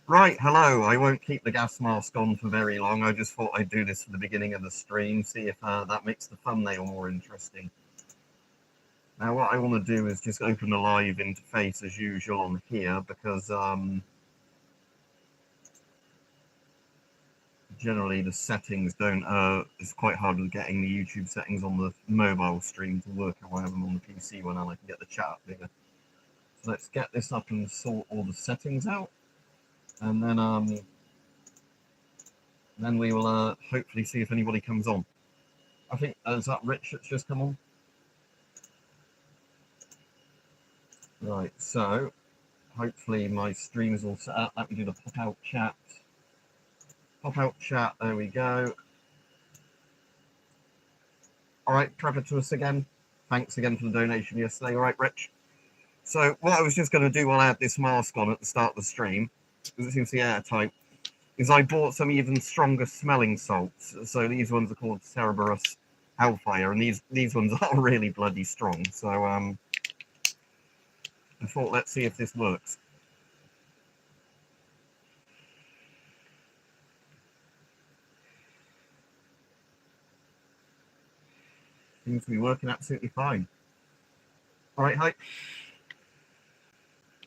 Right, hello. I won't keep the gas mask on for very long. I just thought I'd do this for the beginning of the stream, see if that makes the thumbnail more interesting. Now, what I want to do is just open the live interface as usual on here, because generally the settings don't, it's quite hard with getting the YouTube settings on the mobile stream to work, and I have them on the PC one, and I can get the chat up bigger. So let's get this up and sort all the settings out, and then we will hopefully see if anybody comes on. I think, is that Rich that's just come on? Right, so hopefully my stream is all set up. Let me do the pop-out chat. Pop-out chat, there we go. All right, Trevor to us again. Thanks again for the donation yesterday. All right, Rich. So what I was just going to do while I had this mask on at the start of the stream, because it seems to be airtight, is I bought some even stronger smelling salts. So these ones are called Cerberus Hellfire, and these ones are really bloody strong. So I thought, let's see if this works. Seems to be working absolutely fine. All right, hi.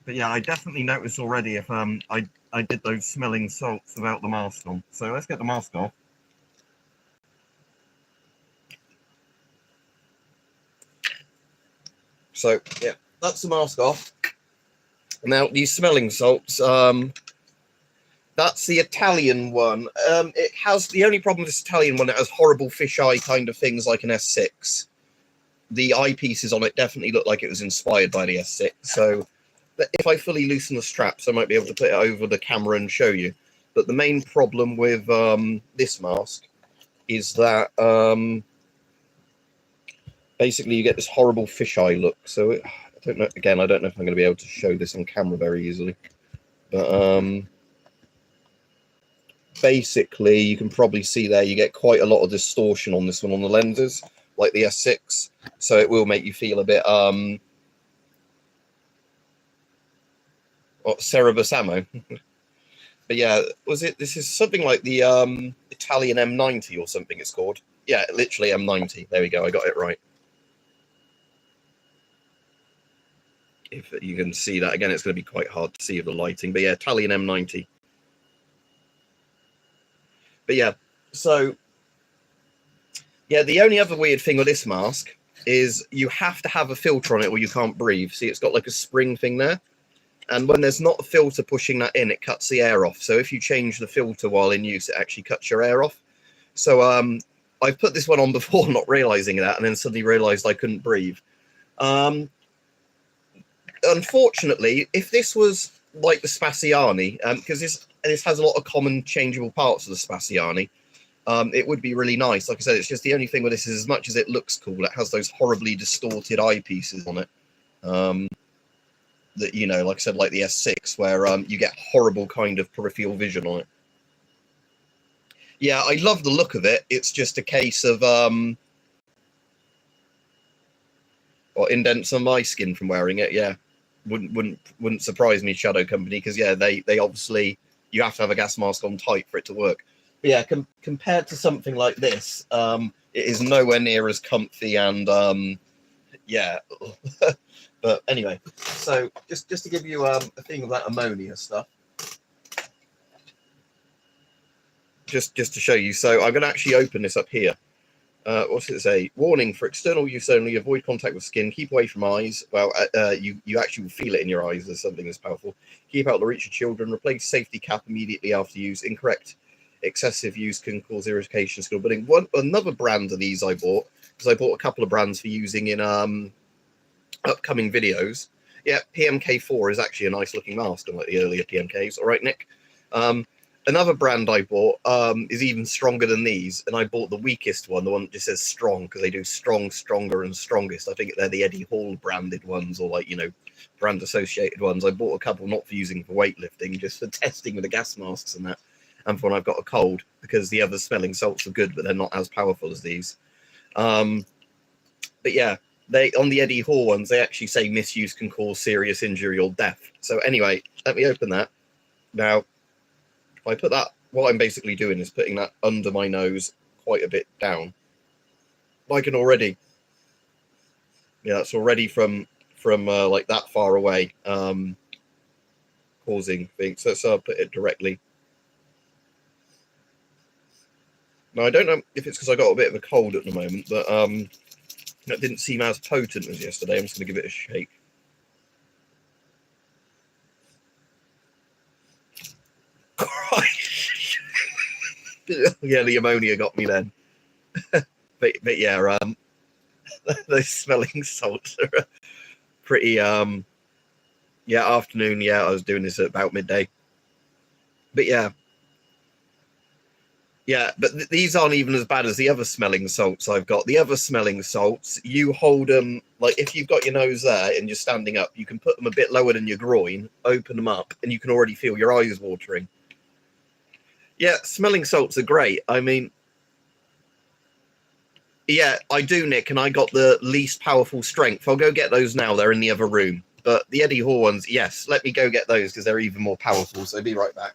But yeah, I definitely noticed already if I did those smelling salts without the mask on. So let's get the mask off. So yeah, that's the mask off. Now these smelling salts, that's the Italian one. It has the only problem with this Italian one, it has horrible fisheye kind of things like an S6. The eyepieces on it definitely look like it was inspired by the S6. So if I fully loosen the straps, I might be able to put it over the camera and show you. But the main problem with this mask is that basically you get this horrible fisheye look. So I don't know. Again, I don't know if I'm going to be able to show this on camera very easily. But basically, you can probably see there you get quite a lot of distortion on this one on the lenses, like the S6. So it will make you feel a bit Cerebus ammo. But yeah, this is something like the Italian M90 or something it's called. Yeah, literally M90. There we go, I got it right. If you can see that, again, it's going to be quite hard to see with the lighting. But yeah, Italian M90. But yeah, so yeah, the only other weird thing with this mask is you have to have a filter on it or you can't breathe. See, it's got like a spring thing there. And when there's not a filter pushing that in, it cuts the air off. So if you change the filter while in use, it actually cuts your air off. So I've put this one on before, not realizing that, and then suddenly realized I couldn't breathe. Unfortunately, if this was like the Spaziani, because this has a lot of common changeable parts of the Spaziani, it would be really nice. Like I said, it's just the only thing with this is as much as it looks cool, it has those horribly distorted eyepieces on it. That, you know, like I said, like the S6, where you get horrible kind of peripheral vision on it. Yeah, I love the look of it. It's just a case of or indents on my skin from wearing it. Yeah, wouldn't surprise me, Shadow Company, because yeah, they obviously, you have to have a gas mask on tight for it to work. But yeah, compared to something like this, it is nowhere near as comfy and yeah. But anyway, so just to give you a thing of that ammonia stuff, just to show you. So I'm going to actually open this up here. What's it say? Warning: for external use only. Avoid contact with skin. Keep away from eyes. Well, you actually will feel it in your eyes. There's something that's powerful. Keep out of the reach of children. Replace safety cap immediately after use. Incorrect excessive use can cause irritation. Skill building. Another brand of these I bought, because I bought a couple of brands for using in upcoming videos. Yeah, PMK4 is actually a nice looking mask, unlike the earlier PMKs. All right, Nick. Another brand I bought is even stronger than these, and I bought the weakest one, the one that just says strong, because they do strong, stronger, and strongest. I think they're the Eddie Hall branded ones, or like, you know, brand associated ones. I bought a couple not for using for weightlifting, just for testing with the gas masks and that, and for when I've got a cold, because the other smelling salts are good, but they're not as powerful as these. But yeah, they, on the Eddie Hall ones, they actually say misuse can cause serious injury or death. So anyway, let me open that. Now, I put that, what I'm basically doing is putting that under my nose quite a bit down. I can already, yeah, it's already from like that far away, causing things. So I'll put it directly. Now, I don't know if it's because I got a bit of a cold at the moment, but it didn't seem as potent as yesterday. I'm just going to give it a shake. Yeah, the ammonia got me then. but yeah, those smelling salts are pretty, yeah, afternoon. Yeah, I was doing this at about midday. But yeah. Yeah, but these aren't even as bad as the other smelling salts I've got. The other smelling salts, you hold them, like if you've got your nose there and you're standing up, you can put them a bit lower than your groin, open them up, and you can already feel your eyes watering. Yeah, smelling salts are great. I mean, yeah, I do, Nick, and I got the least powerful strength. I'll go get those now. They're in the other room. But the Eddie Hall ones, yes, let me go get those because they're even more powerful. So be right back.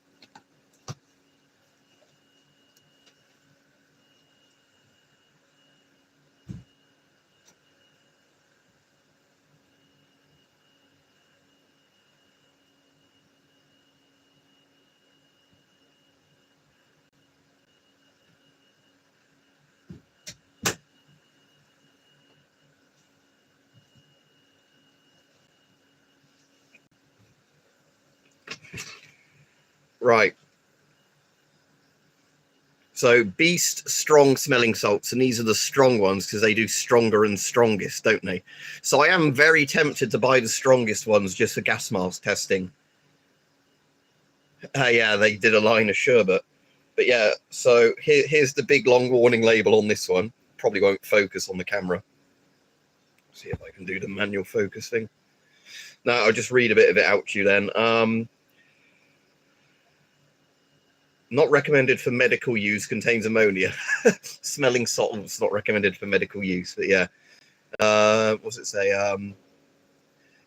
Right. So Beast strong smelling salts, and these are the strong ones because they do stronger and strongest, don't they? So I am very tempted to buy the strongest ones just for gas mask testing. Yeah, they did a line of sherbet. But yeah, so here's the big long warning label on this one. Probably won't focus on the camera. See if I can do the manual focus thing. No, I'll just read a bit of it out to you then. Not recommended for medical use, contains ammonia. Smelling salts not recommended for medical use, but yeah. What's it say?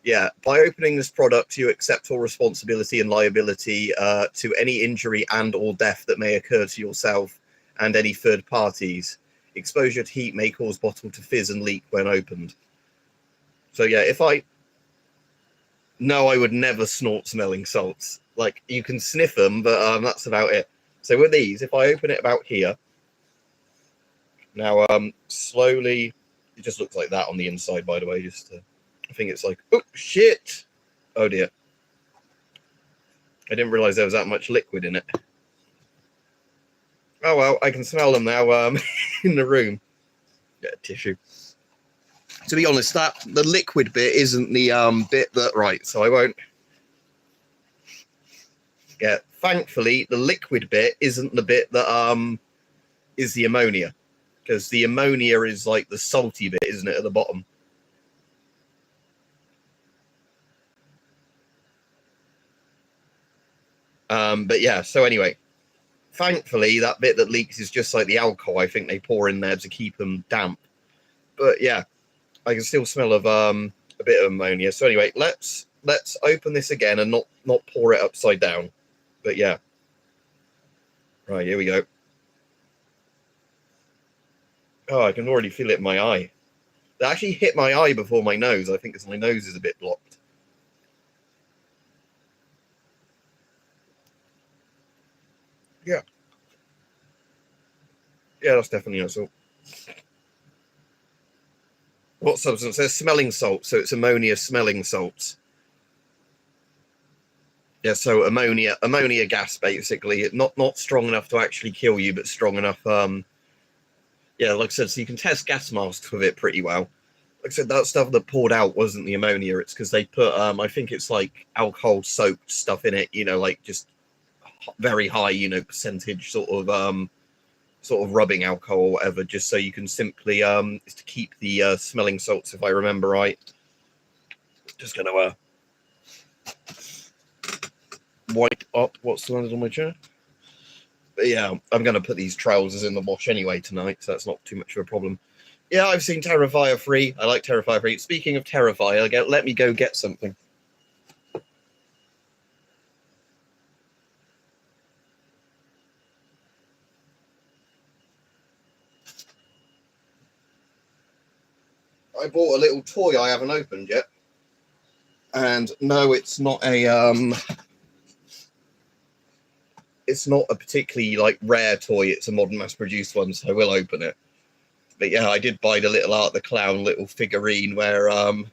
Yeah, by opening this product, you accept all responsibility and liability to any injury and or death that may occur to yourself and any third parties. Exposure to heat may cause bottle to fizz and leak when opened. So yeah, no, I would never snort smelling salts. Like, you can sniff them, but that's about it. So with these, if I open it about here, now slowly, it just looks like that on the inside, by the way. I think it's like, oh shit, oh dear. I didn't realize there was that much liquid in it. Oh well, I can smell them now in the room. Get a tissue. To be honest, the liquid bit isn't the bit that, right, so I won't. Yeah, thankfully the liquid bit isn't the bit that is the ammonia, because the ammonia is like the salty bit, isn't it, at the bottom? But yeah, so anyway, thankfully that bit that leaks is just like the alcohol I think they pour in there to keep them damp. But yeah, I can still smell of a bit of ammonia. So anyway, let's open this again and not pour it upside down. But yeah. Right, here we go. Oh, I can already feel it in my eye. It actually hit my eye before my nose, I think, because my nose is a bit blocked. Yeah. Yeah, that's definitely not salt. What substance? There's smelling salt, so it's ammonia smelling salts. Yeah, so ammonia gas, basically. Not strong enough to actually kill you, but strong enough. Yeah, like I said, so you can test gas masks with it pretty well. Like I said, that stuff that poured out wasn't the ammonia. It's because they put, I think it's like alcohol soaked stuff in it. You know, like just very high, percentage sort of rubbing alcohol or whatever, just so you can simply is to keep the smelling salts, if I remember right. Just gonna wipe up what's landed on my chair. But yeah, I'm gonna put these trousers in the wash anyway tonight, so that's not too much of a problem. Yeah, I've seen Terrifier 3. I like Terrifier 3. Speaking of Terrifier, let me go get something. I bought a little toy I haven't opened yet. And no, it's not a particularly like rare toy. It's a modern mass-produced one, so I will open it. But yeah, I did buy the little Art the Clown little figurine where oh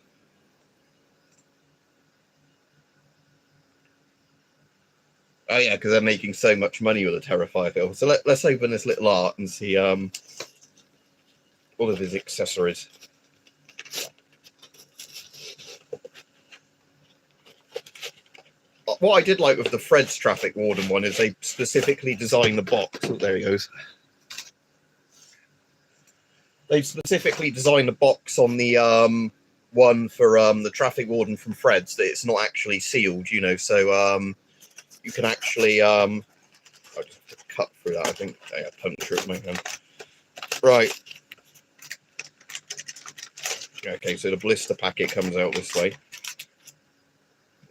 yeah, because they're making so much money with the Terrifier film. So let's open this little art and see all of his accessories. What I did like with the Fred's Traffic Warden one is they specifically designed the box. Oh, there he goes. They specifically designed the box on the one for the Traffic Warden from Fred's that it's not actually sealed, you know, so you can actually I'll just have to cut through that, I think. I puncture it with my hand. Right. Okay, so the blister packet comes out this way.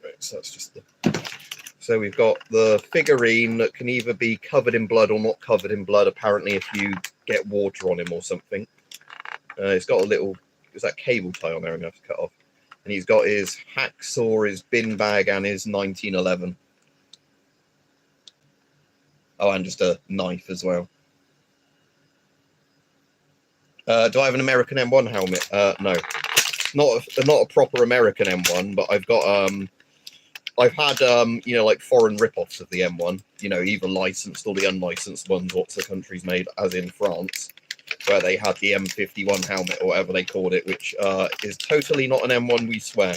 Right, so that's just the... So we've got the figurine that can either be covered in blood or not covered in blood, apparently, if you get water on him or something. It's got a little... Is that cable tie on there I'm going to have to cut off? And he's got his hacksaw, his bin bag, and his 1911. Oh, and just a knife as well. Do I have an American M1 helmet? No. Not a proper American M1, but I've got... I've had, you know, like foreign rip-offs of the M1, you know, either licensed or the unlicensed ones, what's the country's made, as in France, where they had the M51 helmet or whatever they called it, which is totally not an M1, we swear.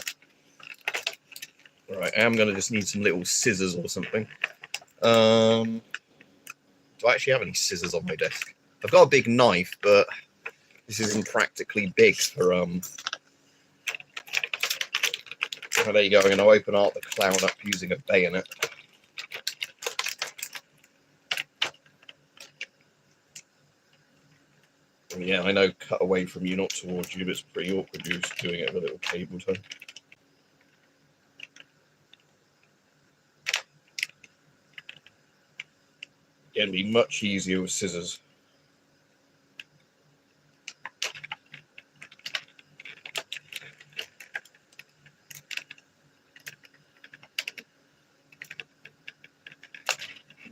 Right, I am going to just need some little scissors or something. Do I actually have any scissors on my desk? I've got a big knife, but this isn't practically big for, Oh, there you go. I'm going to open Art the Clown up using a bayonet. And yeah, I know, cut away from you, not towards you, but it's pretty awkward just doing it with a little cable tie. It'd be much easier with scissors.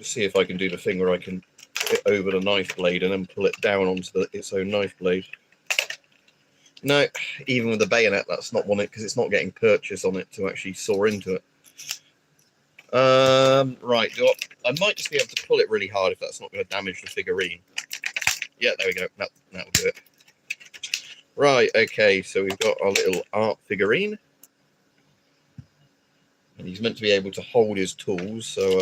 See if I can do the thing where I can put it over the knife blade and then pull it down onto its own knife blade. No, even with the bayonet, that's not one it because it's not getting purchase on it to actually saw into it. Right, I might just be able to pull it really hard if that's not going to damage the figurine. Yeah, there we go. That'll do it. Right, okay, so we've got our little art figurine. And he's meant to be able to hold his tools, so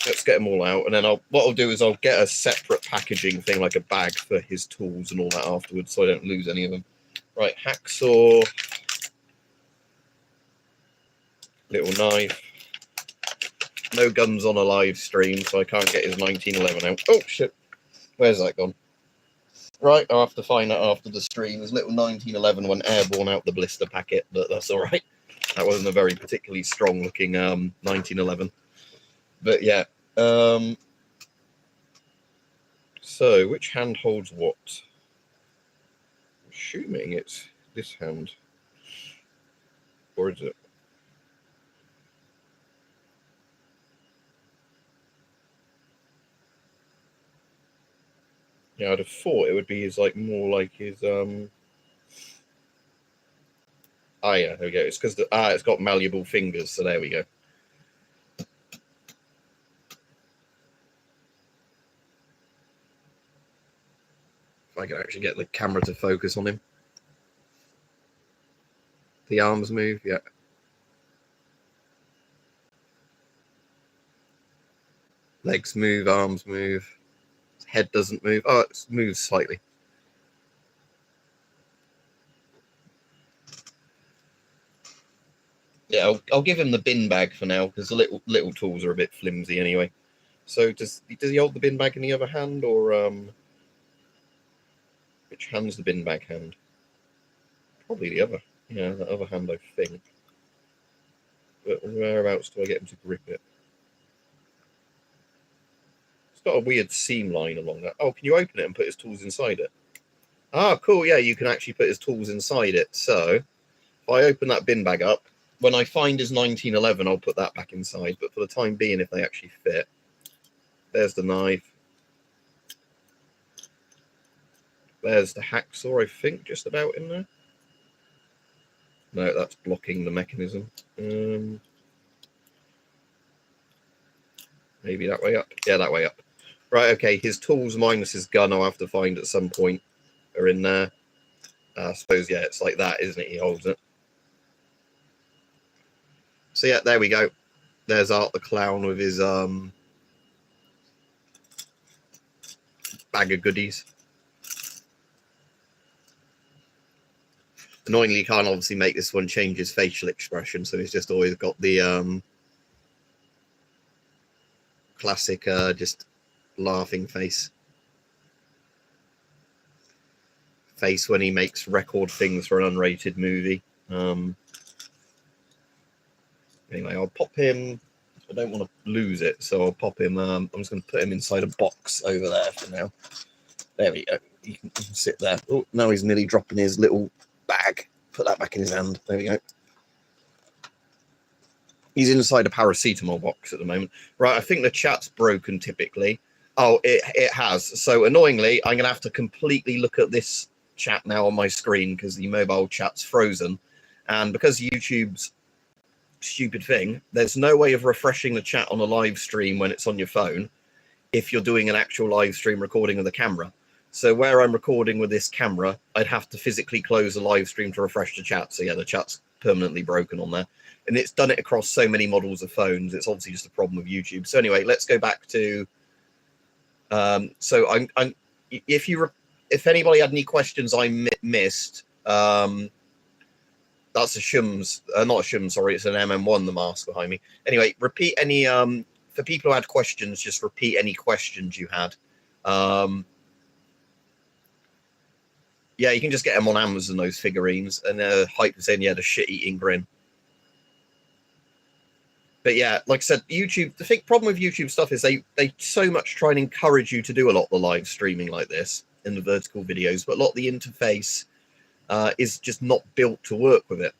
let's get them all out. And then what I'll do is I'll get a separate packaging thing, like a bag for his tools and all that afterwards, so I don't lose any of them. Right, hacksaw. Little knife. No guns on a live stream, so I can't get his 1911 out. Oh, shit. Where's that gone? Right, I'll have to find that after the stream. His little 1911 went airborne out the blister packet, but that's all right. That wasn't a very particularly strong-looking 1911. But, yeah. So, which hand holds what? I'm assuming it's this hand. Or is it? Yeah, I'd have thought it would be more like his Ah, yeah, there we go. It's because it's got malleable fingers, so there we go. If I can actually get the camera to focus on him. The arms move, yeah. Legs move, arms move. Head doesn't move. Oh, it moves slightly. Yeah, I'll give him the bin bag for now because the little tools are a bit flimsy anyway. So does he hold the bin bag in the other hand, or which hand's the bin bag hand? Probably the other. Yeah, the other hand, I think. But whereabouts do I get him to grip it? It's got a weird seam line along that. Oh, can you open it and put his tools inside it? Ah, cool. Yeah, you can actually put his tools inside it. So if I open that bin bag up, when I find his 1911, I'll put that back inside. But for the time being, if they actually fit, there's the knife. There's the hacksaw, I think, just about in there. No, that's blocking the mechanism. Maybe that way up. Yeah, that way up. Right, okay, his tools minus his gun I'll have to find at some point are in there. I suppose, yeah, it's like that, isn't it? He holds it. So, yeah, there we go. There's Art the Clown with his bag of goodies. Annoyingly, you can't obviously make this one change his facial expression, so he's just always got the classic just laughing face when he makes record things for an unrated movie. Anyway, I'll pop him. I don't want to lose it, so I'll pop him. I'm just going to put him inside a box over there for now. There we go. He can sit there. Oh, now he's nearly dropping his little bag. Put that back in his hand. There we go. He's inside a paracetamol box at the moment. Right, I think the chat's broken typically. Oh, it has. So annoyingly, I'm going to have to completely look at this chat now on my screen because the mobile chat's frozen. And because YouTube's stupid thing, there's no way of refreshing the chat on a live stream when it's on your phone if you're doing an actual live stream recording of the camera. So where I'm recording with this camera, I'd have to physically close the live stream to refresh the chat. So yeah, the chat's permanently broken on there. And it's done it across so many models of phones. It's obviously just a problem with YouTube. So anyway, let's go back to... so if anybody had any questions I missed, that's a Shums, not a Shums, sorry, it's an MM1, the mask behind me. Anyway, repeat any, for people who had questions, just repeat any questions you had. Yeah, you can just get them on Amazon, those figurines, and Hype was saying, yeah, the shit-eating grin. But yeah, like I said, YouTube, the problem with YouTube stuff is they so much try and encourage you to do a lot of the live streaming like this in the vertical videos, but a lot of the interface is just not built to work with it.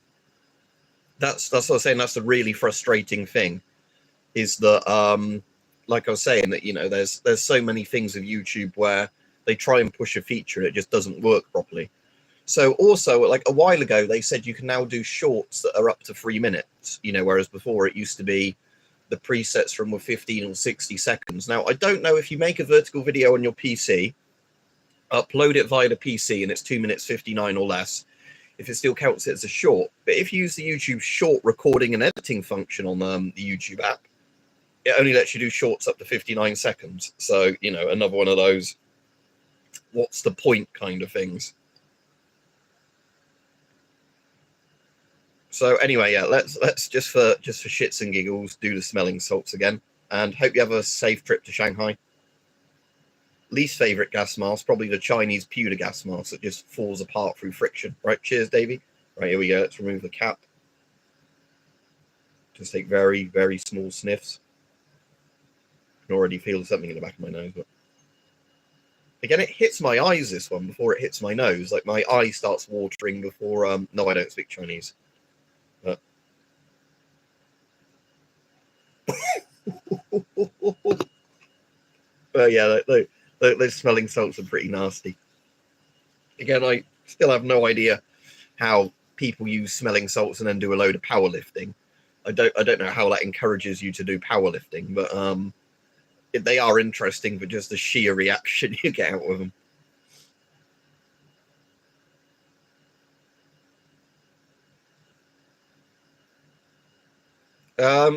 That's what I was saying. That's the really frustrating thing, is that like I was saying, that there's so many things of YouTube where they try and push a feature and it just doesn't work properly. So also, like a while ago, they said you can now do shorts that are up to 3 minutes, whereas before it used to be the presets from were 15 or 60 seconds. Now, I don't know if you make a vertical video on your PC, upload it via the PC, and it's 2 minutes 59 or less, if it still counts it as a short. But if you use the YouTube short recording and editing function on the YouTube app, it only lets you do shorts up to 59 seconds. So, another one of those, what's the point kind of things. So anyway, yeah, let's just for shits and giggles do the smelling salts again, and hope you have a safe trip to Shanghai. Least favorite gas mask, probably the Chinese pewter gas mask that just falls apart through friction. Right, cheers, Davey. Right, here we go. Let's remove the cap. Just take very, very small sniffs. I can already feel something in the back of my nose, but again, it hits my eyes, this one, before it hits my nose. Like, my eye starts watering before... no, I don't speak Chinese. But... but yeah, those smelling salts are pretty nasty. Again, I still have no idea how people use smelling salts and then do a load of powerlifting. I don't know how that encourages you to do powerlifting, but they are interesting for just the sheer reaction you get out of them.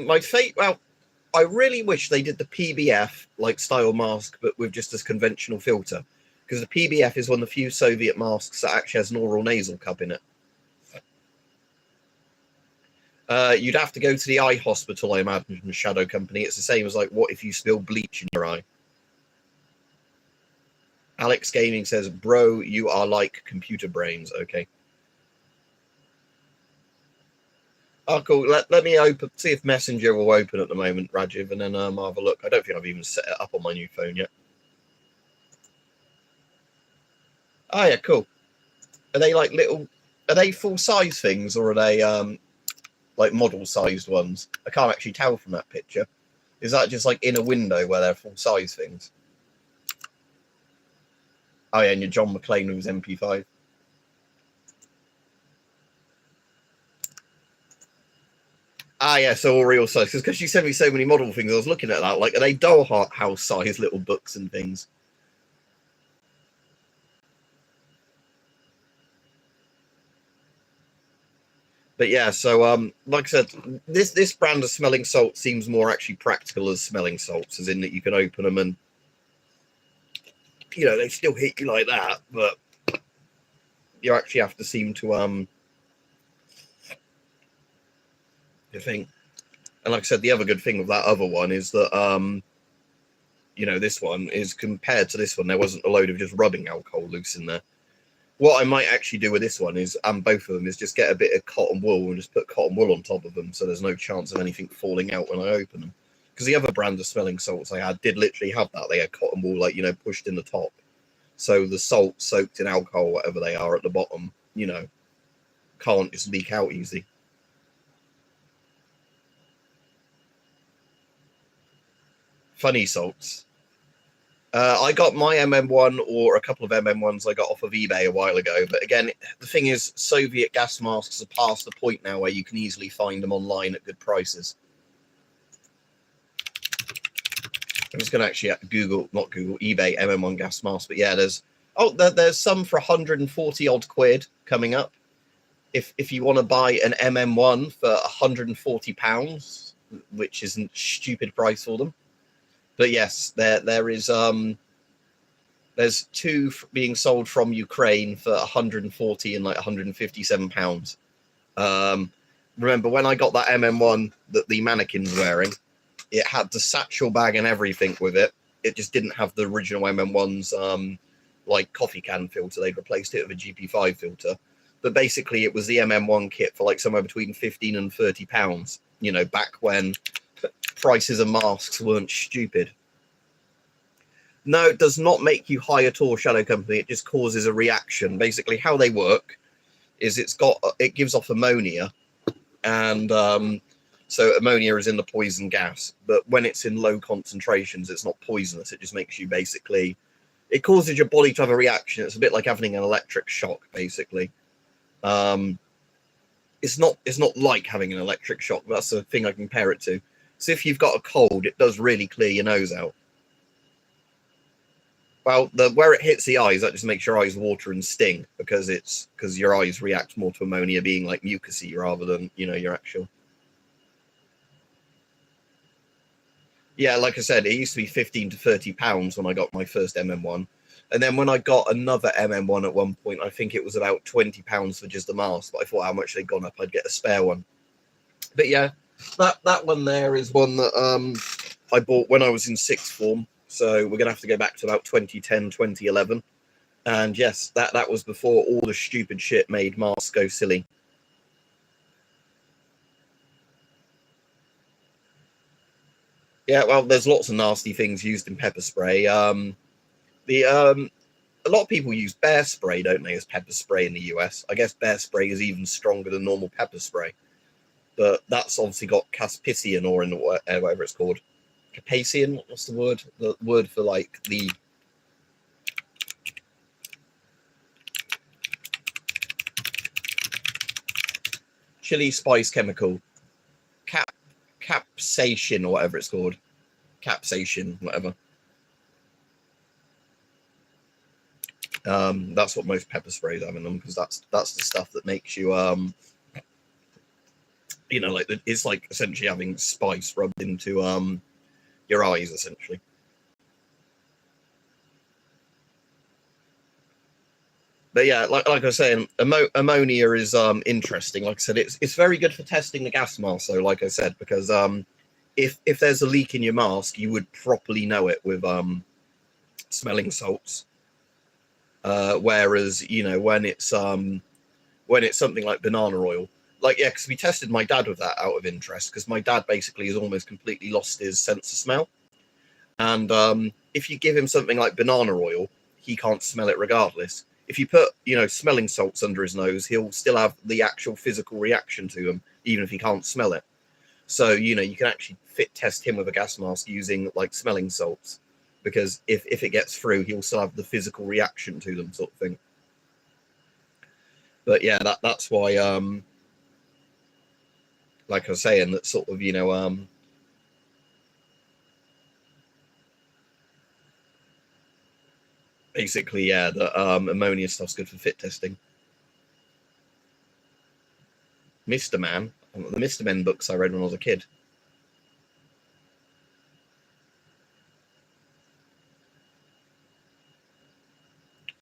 My fate, well, I really wish they did the PBF like style mask, but with just this conventional filter, because the PBF is one of the few Soviet masks that actually has an oral nasal cup in it. You'd have to go to the eye hospital, I imagine, Shadow Company. It's the same as like, what if you spill bleach in your eye? Alex Gaming says, bro, you are like computer brains. Okay. Oh, cool. Let me see if Messenger will open at the moment, Rajiv, and then I'll have a look. I don't think I've even set it up on my new phone yet. Oh yeah, cool. Are they like little? Are they full size things or are they like model sized ones? I can't actually tell from that picture. Is that just like in a window where they're full size things? Oh yeah, and your John McClane with his MP5. Ah yeah, so all real size. Because you sent me so many model things, I was looking at that. Like, are they dollhouse size little books and things? But yeah, so like I said, this brand of smelling salt seems more actually practical as smelling salts, as in that you can open them and they still hit you like that, but you actually have to seem to you think. And like I said, the other good thing with that other one is that this one is compared to this one, there wasn't a load of just rubbing alcohol loose in there. What I might actually do with this one is, and both of them, is just get a bit of cotton wool and just put cotton wool on top of them so there's no chance of anything falling out when I open them. Because the other brand of smelling salts I had did literally have that. They had cotton wool, like, pushed in the top. So the salt soaked in alcohol, whatever they are at the bottom, can't just leak out easy. Funny salts. I got my MM1 or a couple of MM1s I got off of eBay a while ago. But again, the thing is, Soviet gas masks are past the point now where you can easily find them online at good prices. I'm just going to actually not Google, eBay MM1 gas mask. But yeah, there's some for 140 odd quid coming up. If you want to buy an MM1 for £140, which isn't stupid price for them. But yes, there is there's two being sold from Ukraine for 140 and like 157 pounds. Remember when I got that MM1 that the mannequin's wearing, it had the satchel bag and everything with it. It just didn't have the original MM1's like coffee can filter. They'd replaced it with a GP5 filter. But basically it was the MM1 kit for like somewhere between 15 and 30 pounds, back when prices of masks weren't stupid. No, it does not make you high at all, Shadow Company. It just causes a reaction. Basically, how they work is it gives off ammonia, and so ammonia is in the poison gas. But when it's in low concentrations, it's not poisonous. It just makes you it causes your body to have a reaction. It's a bit like having an electric shock, basically. It's not like having an electric shock. But that's the thing I compare it to. So if you've got a cold, it does really clear your nose out. Well, where it hits the eyes, that just makes your eyes water and sting because your eyes react more to ammonia being like mucousy rather than your actual. Yeah, like I said, it used to be 15 to 30 pounds when I got my first MM1, and then when I got another MM1 at one point, I think it was about 20 pounds for just the mask. But I thought how much they'd gone up, I'd get a spare one. But yeah, that one there is one that I bought when I was in sixth form. So we're going to have to go back to about 2010, 2011. And yes, that was before all the stupid shit made masks go silly. Yeah, well, there's lots of nasty things used in pepper spray. A lot of people use bear spray, don't they, as pepper spray in the US. I guess bear spray is even stronger than normal pepper spray. But that's obviously got caspician or in whatever it's called. Capacian, what's the word? The word for like the chili spice chemical. Capsaicin or whatever it's called. Capsaicin, whatever. That's what most pepper sprays have in them because that's the stuff that makes you it's like essentially having spice rubbed into your eyes essentially. But yeah, like I was saying, ammonia is interesting. Like I said, it's very good for testing the gas mask. So, like I said, because if there's a leak in your mask, you would properly know it with smelling salts. Whereas when it's something like banana oil, because we tested my dad with that out of interest because my dad basically has almost completely lost his sense of smell, and if you give him something like banana oil, he can't smell it regardless. if you put, you know, smelling salts under his nose, he'll still have the actual physical reaction to them, even if he can't smell it. So, you know, you can actually fit test him with a gas mask using like smelling salts, because if it gets through, he'll still have the physical reaction to them, sort of thing. But yeah, that's why, like I was saying, that sort of, you know, basically, yeah, the ammonia stuff's good for fit testing. Mr. Man, the Mr. Men books I read when I was a kid.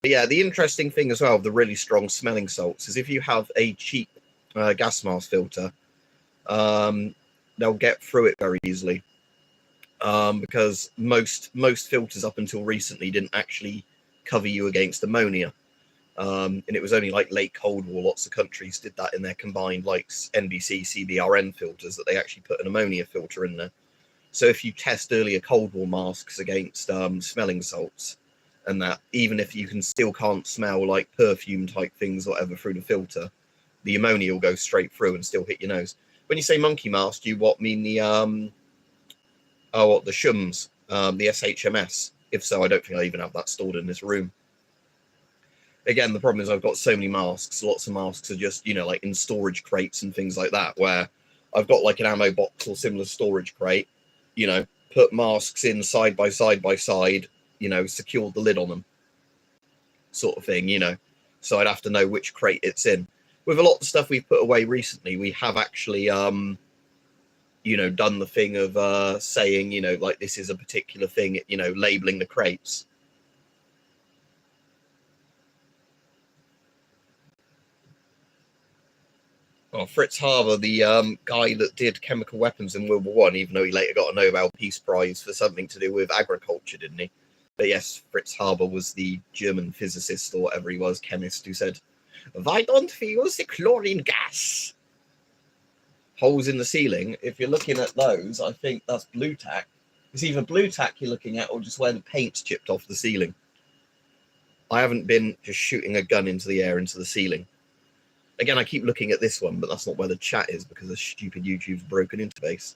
But yeah, the interesting thing as well of the really strong smelling salts is if you have a cheap gas mask filter, they'll get through it very easily, because most filters up until recently didn't actually cover you against ammonia. And it was only like late Cold War, lots of countries did that in their combined like NBC, CBRN filters, that they actually put an ammonia filter in there. So if you test earlier Cold War masks against smelling salts, and that even if you still can't smell like perfume type things or whatever through the filter, the ammonia will go straight through and still hit your nose. When you say monkey mask, do you mean the the shums, the SHMS? If so, I don't think I even have that stored in this room. Again, the problem is I've got so many masks. Lots of masks are just, you know, like in storage crates and things like that, where I've got like an ammo box or similar storage crate, you know, put masks in side by side by side, you know, secured the lid on them, sort of thing, you know. So I'd have to know which crate it's in. With a lot of stuff we've put away recently, we have actually, you know, done the thing of saying, you know, like this is a particular thing, you know, labeling the crates. Oh, Fritz Haber, the guy that did chemical weapons in World War One, even though he later got a Nobel Peace Prize for something to do with agriculture, didn't he? But yes, Fritz Haber was the German physicist or whatever he was, chemist, who said, "Why don't we use the chlorine gas?" Holes in the ceiling. If you're looking at those, I think that's blue tack. It's either blue tack you're looking at, or just where the paint's chipped off the ceiling. I haven't been just shooting a gun into the air into the ceiling. Again, I keep looking at this one, but that's not where the chat is because the stupid YouTube's broken interface.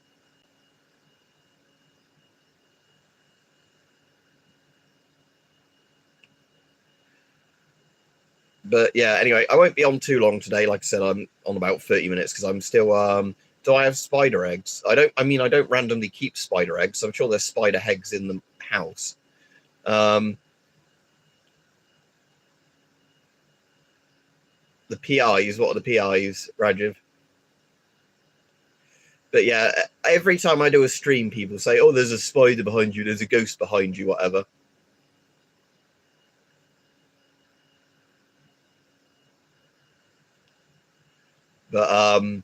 But yeah, anyway, I won't be on too long today. Like I said, I'm on about 30 minutes because I'm still do I have spider eggs? I don't randomly keep spider eggs, so I'm sure there's spider eggs in the house. The PIs, what are the PIs, Rajiv? But yeah, every time I do a stream, people say, "Oh, there's a spider behind you, there's a ghost behind you, whatever." But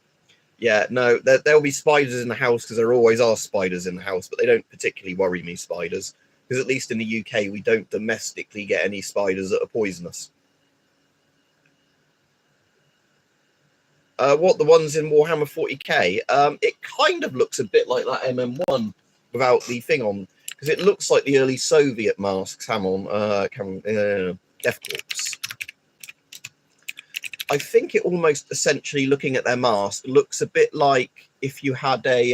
yeah, no, there'll be spiders in the house because there always are spiders in the house, but they don't particularly worry me, spiders, because at least in the UK we don't domestically get any spiders that are poisonous. What, the ones in Warhammer 40k? It kind of looks a bit like that MM1 without the thing on, because it looks like the early Soviet masks. Death Corps. I think it almost essentially, looking at their mask, looks a bit like if you had a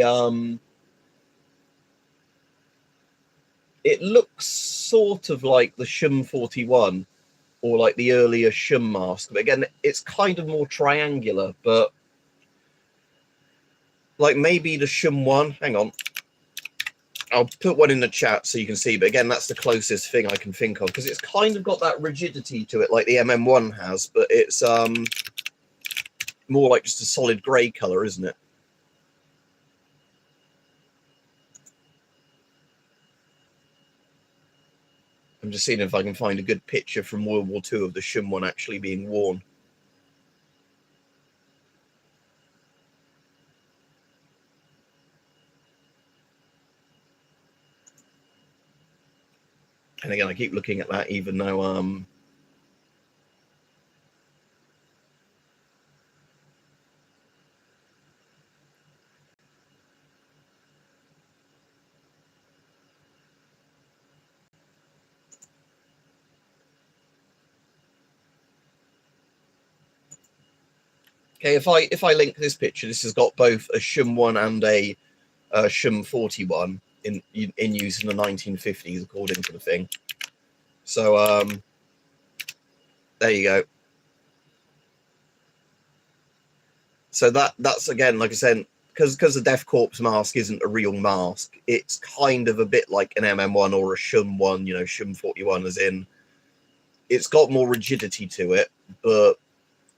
it looks sort of like the Shum 41 or like the earlier Shum mask. But again, it's kind of more triangular, but like maybe the Shum one. Hang on. I'll put one in the chat so you can see. But again, that's the closest thing I can think of because it's kind of got that rigidity to it like the MM1 has, but it's more like just a solid grey colour, isn't it? I'm just seeing if I can find a good picture from World War II of the Shum one actually being worn. And again, I keep looking at that even though Okay, if I link this picture, this has got both a Shum 1 and a Shum 41 in use in the 1950s, according to the thing. So there you go. So that's again, like I said, because the Death Corpse mask isn't a real mask, it's kind of a bit like an MM1 or a Shum 1, you know, Shum 41, as in it's got more rigidity to it, but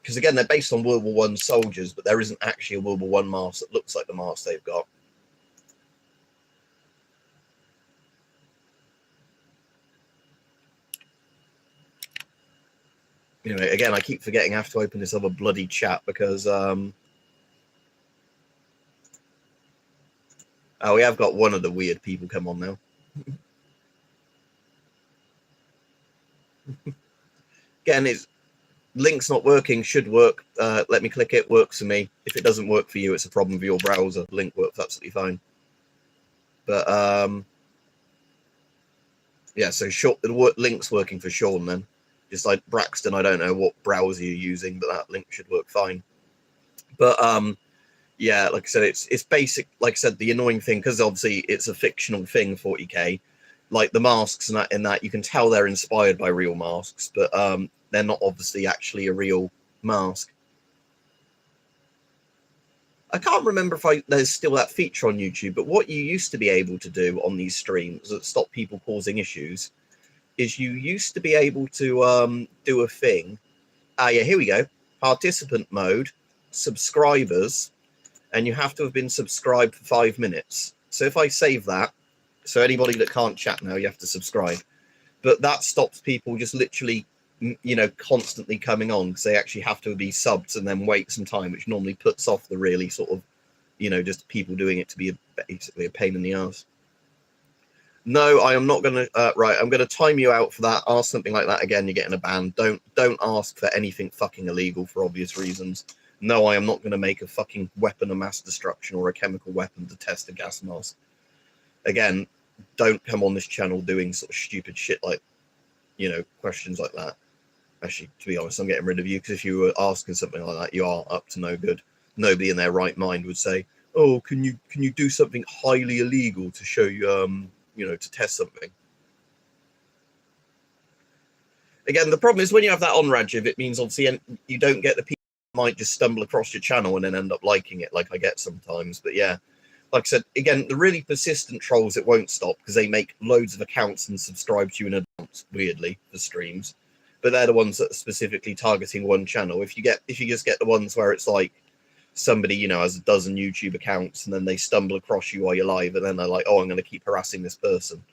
because again, they're based on World War One soldiers, but there isn't actually a World War One mask that looks like the mask they've got. Anyway, again, I keep forgetting I have to open this other bloody chat because oh, we have got one of the weird people come on now. Again, it's link's not working, should work. Let me click it, works for me. If it doesn't work for you, it's a problem with your browser. Link works absolutely fine. But yeah, so the link's working for Sean then. Just like Braxton, I don't know what browser you're using, but that link should work fine. But yeah, like I said, it's basic. Like I said, the annoying thing, because obviously it's a fictional thing, 40k. Like the masks and that you can tell they're inspired by real masks, but they're not obviously actually a real mask. I can't remember if there's still that feature on YouTube, but what you used to be able to do on these streams that stop people causing issues is you used to be able to do a thing. Ah, yeah, here we go. Participant mode, subscribers, and you have to have been subscribed for 5 minutes. So if I save that, so anybody that can't chat now, you have to subscribe. But that stops people just literally, you know, constantly coming on because they actually have to be subbed and then wait some time, which normally puts off the really sort of, you know, just people doing it to be basically a pain in the ass. No, I am not going to. Right, I'm going to time you out for that. Ask something like that again, you're getting a ban. Don't ask for anything fucking illegal for obvious reasons. No, I am not going to make a fucking weapon of mass destruction or a chemical weapon to test a gas mask. Again, don't come on this channel doing sort of stupid shit like, you know, questions like that. Actually, to be honest, I'm getting rid of you because if you were asking something like that, you are up to no good. Nobody in their right mind would say, "Oh, can you do something highly illegal to show you, you know, to test something." Again, the problem is when you have that on Rajiv, it means obviously you don't get the people who might just stumble across your channel and then end up liking it, like I get sometimes. But yeah, like I said, again, the really persistent trolls, it won't stop because they make loads of accounts and subscribe to you in advance, weirdly, for streams. But they're the ones that are specifically targeting one channel. If you just get the ones where it's like somebody, you know, has a dozen YouTube accounts and then they stumble across you while you're live and then they're like, oh, I'm going to keep harassing this person.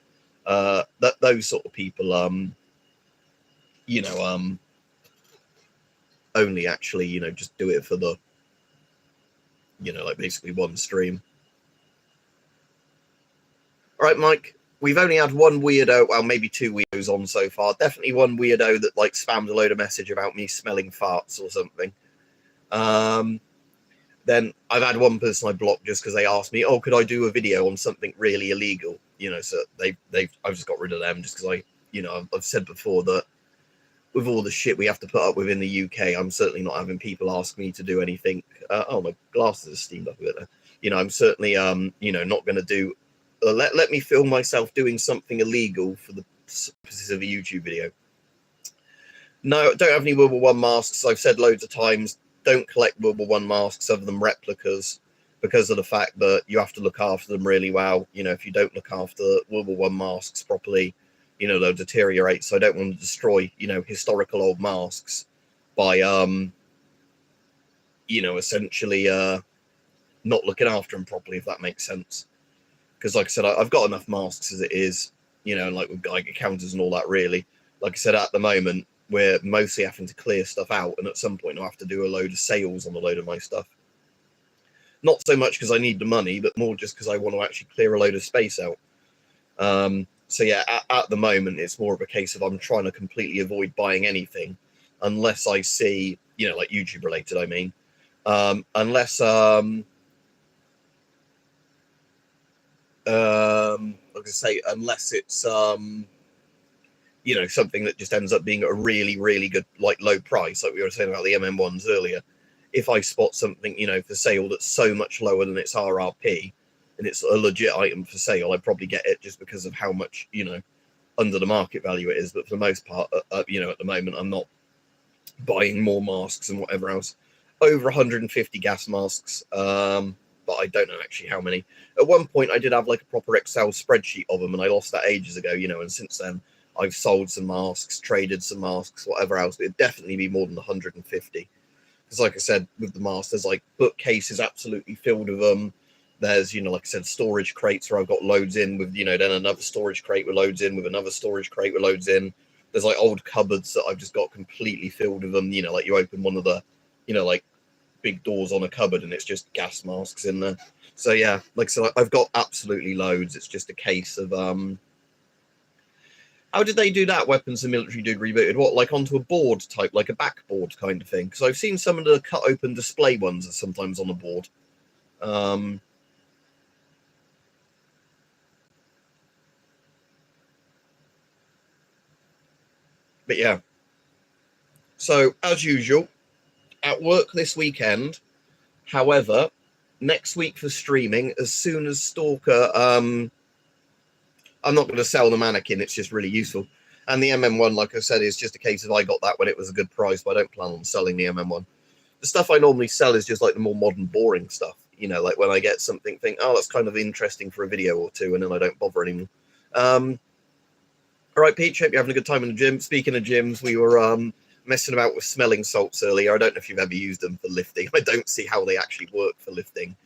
Those sort of people, you know, only actually, you know, just do it for the, you know, like basically one stream. All right, Mike, we've only had one weirdo, well, maybe two weirdos on so far. Definitely one weirdo that like spammed a load of message about me smelling farts or something. Then I've had one person I blocked just because they asked me, oh, could I do a video on something really illegal? You know, so I've just got rid of them just because you know, I've said before that with all the shit we have to put up with in the UK, I'm certainly not having people ask me to do anything. Oh, my glasses are steamed up a bit there. You know, I'm certainly, you know, not going to do, let me film myself doing something illegal for the purposes of a YouTube video. No, don't have any World War One masks. I've said loads of times, don't collect World War One masks other than replicas because of the fact that you have to look after them really well. You know, if you don't look after World War One masks properly, you know, they'll deteriorate. So I don't want to destroy, you know, historical old masks by, you know, essentially not looking after them properly, if that makes sense. Because like I said, I've got enough masks as it is, you know, like with Geiger counters and all that, really. Like I said, at the moment, we're mostly having to clear stuff out. And at some point, I'll have to do a load of sales on a load of my stuff. Not so much because I need the money, but more just because I want to actually clear a load of space out. So yeah, at the moment, it's more of a case of I'm trying to completely avoid buying anything unless I see, you know, like YouTube related, I mean, unless, like I say, unless it's, you know, something that just ends up being a really, really good, like low price, like we were saying about the MM1s earlier. if I spot something, you know, for sale that's so much lower than its RRP and it's a legit item for sale, I'd probably get it just because of how much, you know, under the market value it is. But for the most part, you know, at the moment, I'm not buying more masks and whatever else. Over 150 gas masks, but I don't know actually how many. At one point, I did have like a proper Excel spreadsheet of them, and I lost that ages ago, you know, and since then, I've sold some masks, traded some masks, whatever else, but it'd definitely be more than 150. Because like I said, with the masks, there's like bookcases absolutely filled with them. There's, you know, like I said, storage crates where I've got loads in with, you know, then another storage crate with loads in, with another storage crate with loads in. There's like old cupboards that I've just got completely filled with them. You know, like you open one of the, you know, like big doors on a cupboard and it's just gas masks in there. So yeah, like I said, I've got absolutely loads. It's just a case of, how did they do that? Weapons and Military Dig rebooted? What, like onto a board type, like a backboard kind of thing? Because I've seen some of the cut open display ones are sometimes on a board. But yeah. So as usual, at work this weekend. However, next week for streaming, as soon as Stalker, I'm not going to sell the mannequin. It's just really useful. And the MM1, like I said, is just a case of I got that when it was a good price, but I don't plan on selling the MM1. The stuff I normally sell is just like the more modern, boring stuff. You know, like when I get something, think, oh, that's kind of interesting for a video or two, and then I don't bother anymore. All right, Peach, hope you're having a good time in the gym. Speaking of gyms, we were messing about with smelling salts earlier. I don't know if you've ever used them for lifting. I don't see how they actually work for lifting.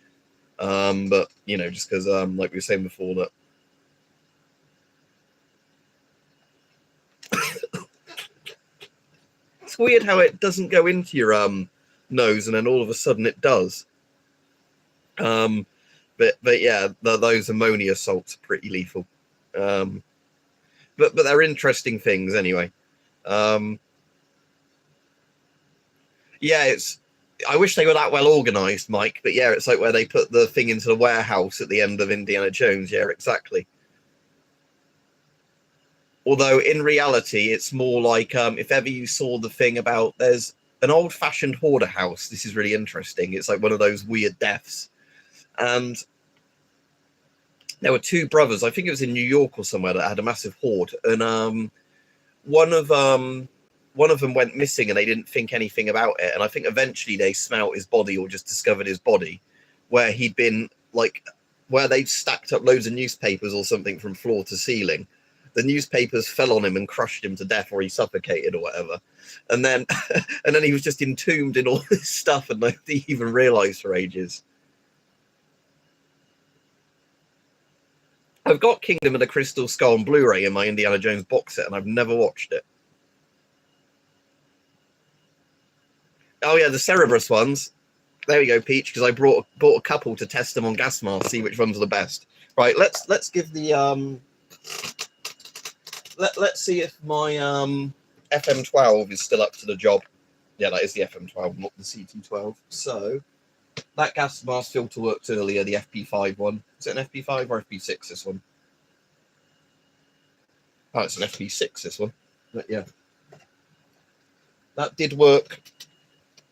But, you know, just because, like we were saying before, that it's weird how it doesn't go into your nose and then all of a sudden it does. But yeah, those ammonia salts are pretty lethal. But they're interesting things anyway. Yeah, I wish they were that well organized, Mike, but yeah, it's like where they put the thing into the warehouse at the end of Indiana Jones. Yeah, exactly. Although in reality, it's more like if ever you saw the thing about there's an old-fashioned hoarder house. This is really interesting. It's like one of those weird deaths. And there were two brothers, I think it was in New York or somewhere, that had a massive hoard. And one of them went missing and they didn't think anything about it. And I think eventually they smelt his body or just discovered his body, where he'd been like, where they'd stacked up loads of newspapers or something from floor to ceiling. The newspapers fell on him and crushed him to death, or he suffocated or whatever. And then he was just entombed in all this stuff and nobody even realized for ages. I've got Kingdom of the Crystal Skull on Blu-ray in my Indiana Jones box set and I've never watched it. Oh yeah, the Cerberus ones. There we go, Peach, because I bought a couple to test them on gas masks, see which ones are the best. Right, let's give the let's see if my FM12 is still up to the job. Yeah, that is the FM12, not the CT12. So that gas mask filter worked earlier, the FP5 one. Is it an FP5 or FP6, this one? Oh, it's an FP6, this one. But yeah. That did work.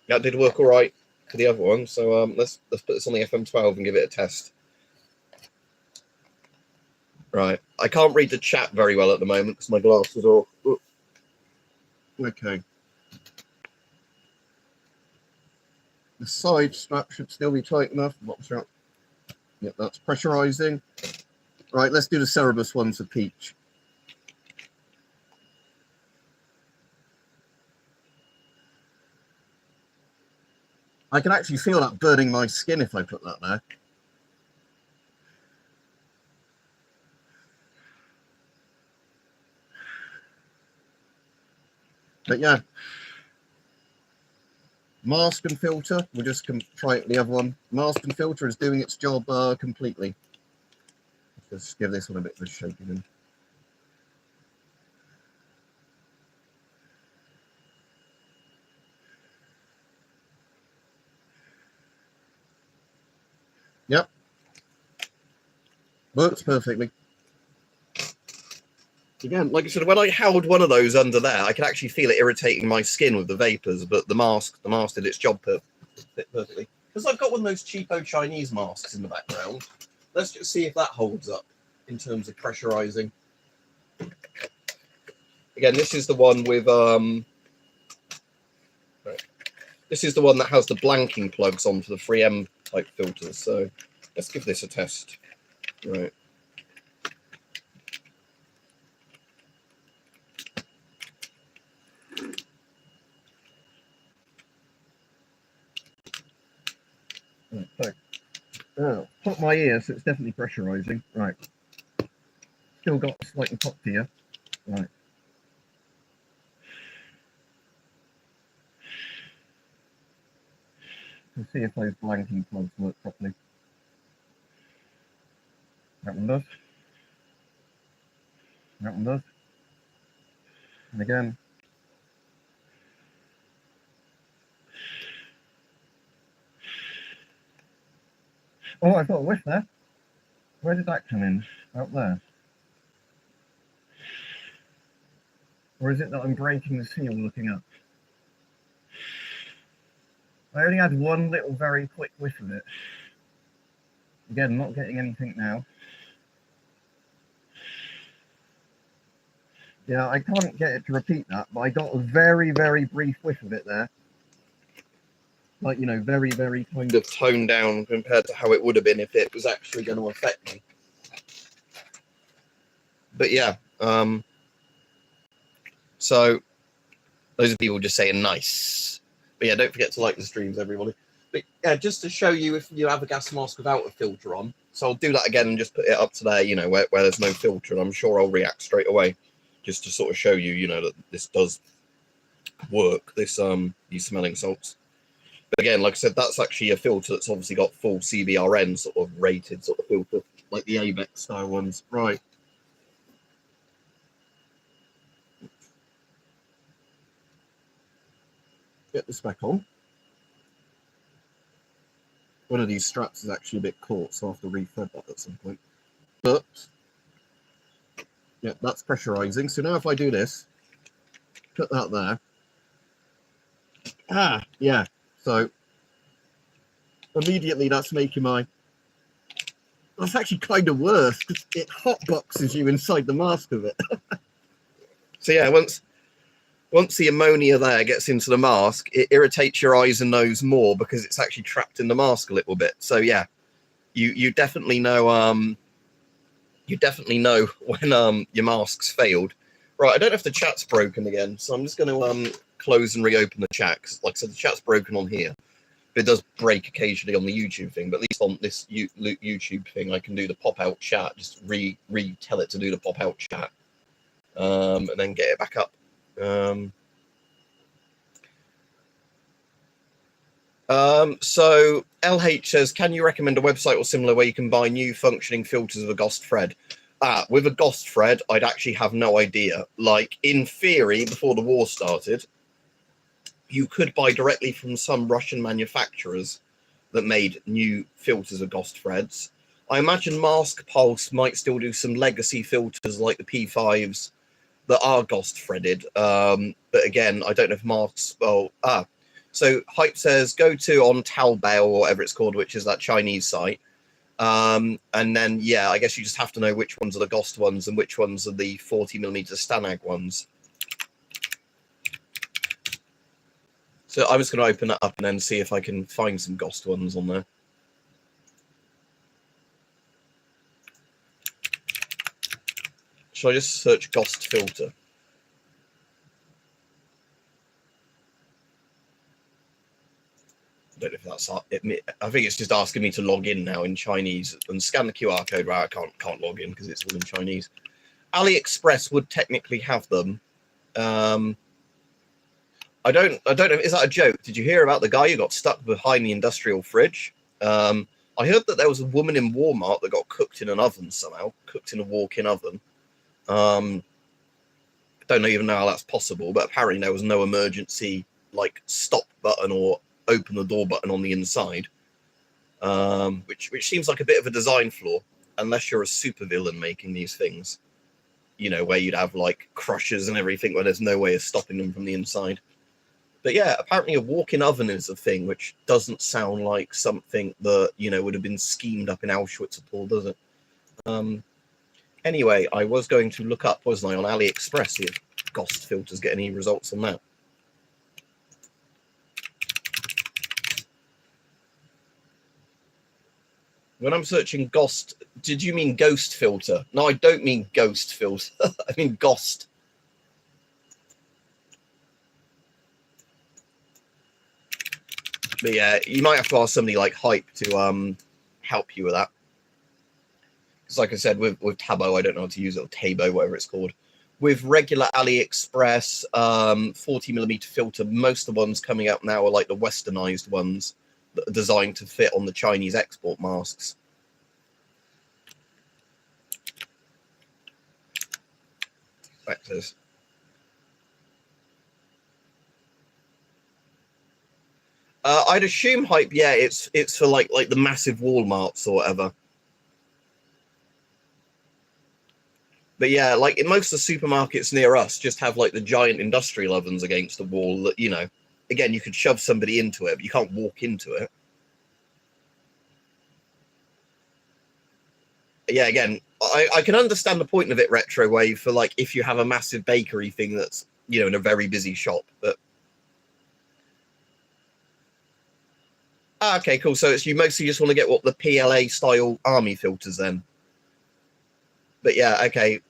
That did work all right for the other one. So let's put this on the FM12 and give it a test. Right. I can't read the chat very well at the moment because my glasses are off. Ooh. Okay. The side strap should still be tight enough. What's that? Yep, that's pressurizing. Right, let's do the Cerberus one for Peach. I can actually feel that burning my skin if I put that there. But yeah, mask and filter, we'll just try the other one. Mask and filter is doing its job completely. Let's just give this one a bit of a shaking in. Yep. Works perfectly. Again, like I said, when I held one of those under there, I could actually feel it irritating my skin with the vapors, but the mask did its job perfectly. fit perfectly. Because I've got one of those cheapo Chinese masks in the background. Let's just see if that holds up in terms of pressurizing. Again, this is the one with this is the one that has the blanking plugs on for the 3M type filters. So let's give this a test. Right. So, pop my ear, so it's definitely pressurizing. Right. Still got slightly popped here. Right. Let's see if those blanking plugs work properly. That one does. That one does. And again. Oh, I've got a whiff there. Where did that come in? Out there. Or is it that I'm breaking the seal looking up? I only had one little very quick whiff of it. Again, not getting anything now. Yeah, I can't get it to repeat that, but I got a very, very brief whiff of it there. Like, you know, very, very kind of toned down compared to how it would have been if it was actually going to affect me. But yeah, so those are people just saying nice. But yeah, don't forget to like the streams, everybody. But yeah, just to show you if you have a gas mask without a filter on. So I'll do that again and just put it up to there, you know, where there's no filter. And I'm sure I'll react straight away just to sort of show you, you know, that this does work, this these smelling salts. But again, like I said, that's actually a filter that's obviously got full CBRN sort of rated sort of filter, like the ABEX style ones. Right. Get this back on. One of these straps is actually a bit caught, so I'll have to refed that at some point. But yeah, that's pressurizing. So now if I do this, put that there. Ah, yeah. So immediately that's making my... That's actually kind of worse because it hotboxes you inside the mask of it. So yeah, once the ammonia there gets into the mask, it irritates your eyes and nose more because it's actually trapped in the mask a little bit. So yeah, you definitely know when your mask's failed. Right, I don't know if the chat's broken again, so I'm just going to close and reopen the chat. Cause like I said, the chat's broken on here. But it does break occasionally on the YouTube thing. But at least on this YouTube thing, I can do the pop-out chat. Just tell it to do the pop-out chat, and then get it back up. So LH says, can you recommend a website or similar where you can buy new functioning filters of a Ghost thread? With a Ghost thread, I'd actually have no idea. Like, in theory, before the war started, you could buy directly from some Russian manufacturers that made new filters of Ghost threads. I imagine Mask Pulse might still do some legacy filters like the P5s that are Ghost threaded. But again, I don't know if Mark's... So Hype says, go to on Taobao or whatever it's called, which is that Chinese site. And then, yeah, I guess you just have to know which ones are the Ghost ones and which ones are the 40mm Stanag ones. So I'm just going to open that up and then see if I can find some Ghost ones on there. Should I just search Ghost filter? I don't know if that's it. I think it's just asking me to log in now in Chinese and scan the QR code. Right, I can't log in because it's all in Chinese. AliExpress would technically have them. I don't know. Is that a joke? Did you hear about the guy who got stuck behind the industrial fridge? I heard that there was a woman in Walmart that got cooked in an oven somehow, cooked in a walk-in oven. Don't even know how that's possible, but apparently there was no emergency like stop button or open the door button on the inside, which seems like a bit of a design flaw, unless you're a supervillain making these things, you know, where you'd have like crushers and everything where there's no way of stopping them from the inside. But yeah, apparently a walk-in oven is a thing, which doesn't sound like something that, you know, would have been schemed up in Auschwitz at all, does it? Anyway, I was going to look up, wasn't I, on AliExpress, see if Ghost filters get any results on that. When I'm searching Ghost, did you mean ghost filter? No, I don't mean ghost filter. I mean Ghost. But yeah, you might have to ask somebody like Hype to help you with that. Because like I said, with Tabo, I don't know how to use it, or Tabo, whatever it's called. With regular AliExpress 40mm filter, most of the ones coming out now are like the westernized ones that are designed to fit on the Chinese export masks. Back to this. I'd assume Hype, yeah, it's for like the massive Walmarts or whatever. But yeah, like in most of the supermarkets near us just have like the giant industrial ovens against the wall that, you know, again, you could shove somebody into it, but you can't walk into it. Yeah, again, I can understand the point of it, Retro Wave, for like if you have a massive bakery thing that's, you know, in a very busy shop, but okay, cool. So it's you mostly just want to get what the PLA style army filters then. But yeah, okay.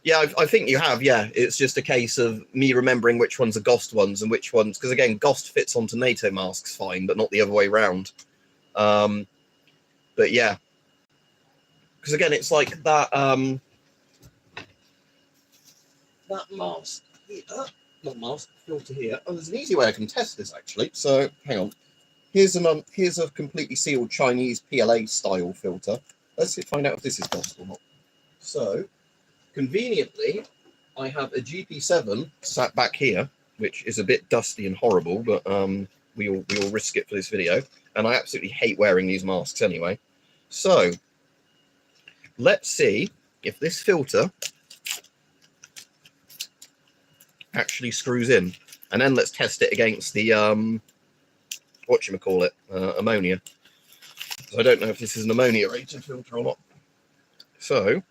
Yeah, I think you have. Yeah, it's just a case of me remembering which ones are Ghost ones and which ones, because again, Ghost fits onto NATO masks fine, but not the other way around. But yeah, because again, it's like that that mask here, not mask filter here. Oh, there's an easy way I can test this actually. So hang on. Here's a completely sealed Chinese PLA style filter. Let's find out if this is Ghost or not. So conveniently, I have a GP7 sat back here, which is a bit dusty and horrible, but we all risk it for this video. And I absolutely hate wearing these masks anyway. So let's see if this filter actually screws in, and then let's test it against the whatchamacallit, ammonia. So I don't know if this is an ammonia rated filter or not. So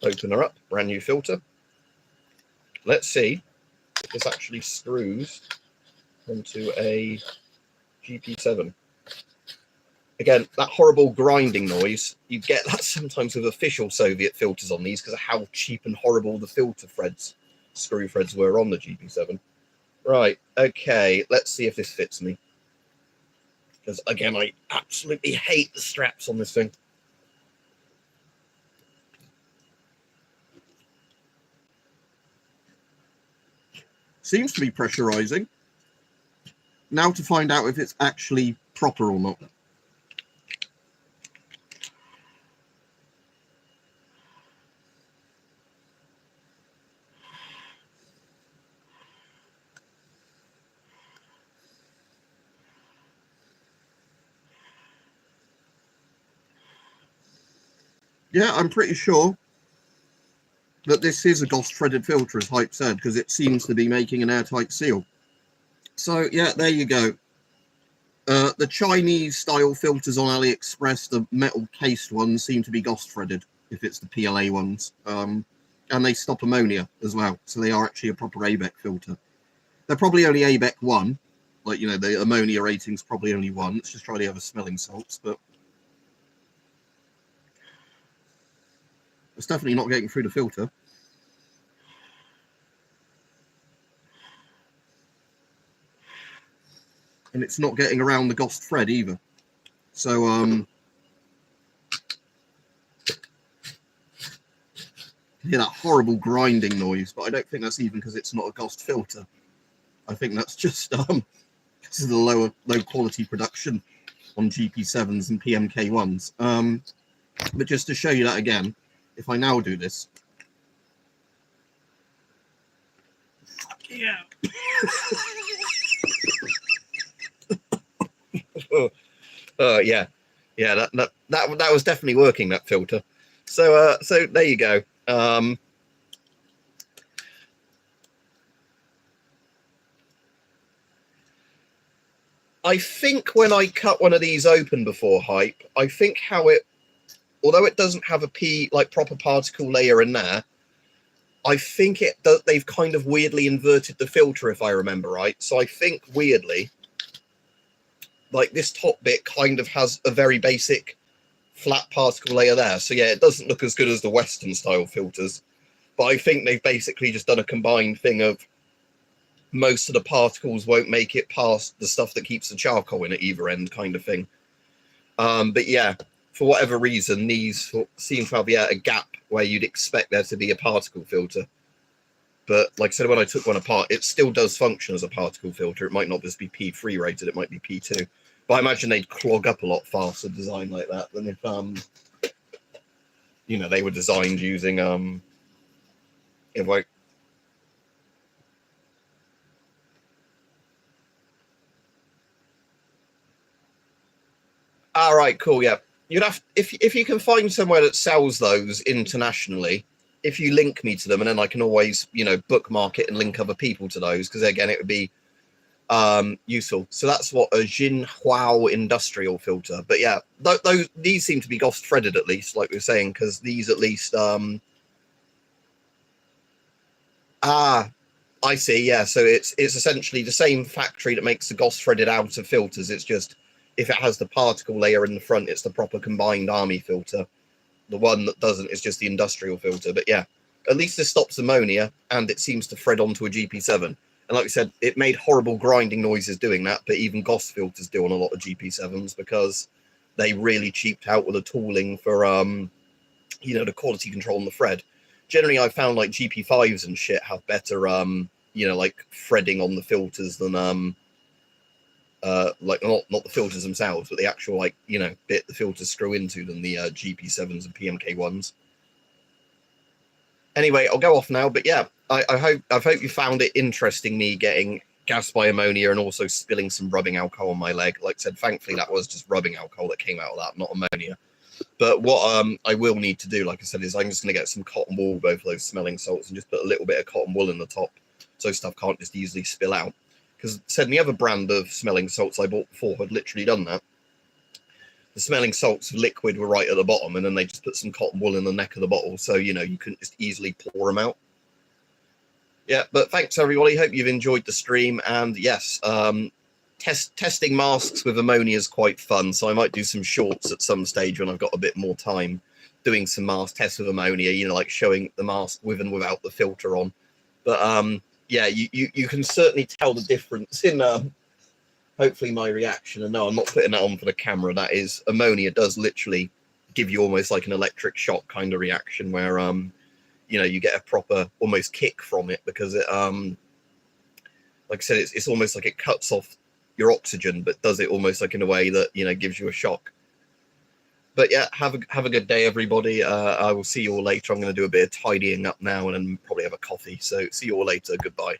open her up, brand new filter. Let's see if this actually screws onto a GP7. Again, that horrible grinding noise, you get that sometimes with official Soviet filters on these because of how cheap and horrible the filter threads, screw threads were on the GP7. Right, okay, let's see if this fits me. Because again, I absolutely hate the straps on this thing. Seems to be pressurizing. Now to find out if it's actually proper or not. Yeah, I'm pretty sure that this is a Ghost threaded filter, as Hype said, because it seems to be making an airtight seal. So yeah, there you go. The Chinese style filters on AliExpress, the metal cased ones, seem to be Ghost threaded, if it's the PLA ones. And they stop ammonia as well, so they are actually a proper ABEC filter. They're probably only ABEC 1, like, you know, the ammonia rating's probably only 1. Let's just try the other smelling salts, but it's definitely not getting through the filter. And it's not getting around the Ghost thread either. So, hear that horrible grinding noise, but I don't think that's even because it's not a Ghost filter. I think that's just this is the low quality production on GP7s and PMK1s. But just to show you that again, if I now do this, yeah. Yeah, that was definitely working, that filter. So so there you go. I think when I cut one of these open before hype, I think how it, although it doesn't have a proper particle layer in there, I think they've kind of weirdly inverted the filter, if I remember right. So I think weirdly, like this top bit kind of has a very basic flat particle layer there. So yeah, it doesn't look as good as the Western style filters, but I think they've basically just done a combined thing of most of the particles won't make it past the stuff that keeps the charcoal in at either end kind of thing. But yeah, for whatever reason, these seem to have a gap where you'd expect there to be a particle filter. But like I said, when I took one apart, it still does function as a particle filter. It might not just be P3 rated, it might be P2. But I imagine they'd clog up a lot faster designed like that than if, they were designed using, all right, cool, yeah. You'd have, if you can find somewhere that sells those internationally, if you link me to them, and then I can always, bookmark it and link other people to those, because again, it would be useful. So that's what a Jinhua industrial filter. But yeah, these seem to be Ghost threaded at least, like we were saying, because these at least I see, yeah. So it's essentially the same factory that makes the Ghost threaded outer filters. It's just if it has the particle layer in the front, it's the proper combined army filter. The one that doesn't is just the industrial filter. But yeah, at least this stops ammonia, and it seems to thread onto a GP7. And like we said, it made horrible grinding noises doing that, but even Ghost filters do on a lot of GP7s because they really cheaped out with the tooling for, the quality control on the thread. Generally, I found like GP5s and shit have better, like threading on the filters than, like not the filters themselves, but the actual bit the filters screw into than the GP7s and PMK1s. Anyway, I'll go off now, but yeah, I hope you found it interesting, me getting gas by ammonia and also spilling some rubbing alcohol on my leg. Like I said, thankfully that was just rubbing alcohol that came out of that, not ammonia. But what I will need to do, like I said, is I'm just going to get some cotton wool, both of those smelling salts, and just put a little bit of cotton wool in the top so stuff can't just easily spill out. Because said the other brand of smelling salts I bought before had literally done that. The smelling salts liquid were right at the bottom, and then they just put some cotton wool in the neck of the bottle, so you couldn't just easily pour them out. Yeah, but thanks everybody. Hope you've enjoyed the stream, and yes, testing masks with ammonia is quite fun. So I might do some shorts at some stage when I've got a bit more time, doing some mask tests with ammonia. Like showing the mask with and without the filter on. But yeah, you can certainly tell the difference in hopefully my reaction. And no, I'm not putting that on for the camera. That is, ammonia does literally give you almost like an electric shock kind of reaction where you get a proper almost kick from it, because it like I said, it's almost like it cuts off your oxygen, but does it almost like in a way that gives you a shock. But yeah, have a good day, everybody. I will see you all later. I'm going to do a bit of tidying up now and then probably have a coffee. So see you all later. Goodbye.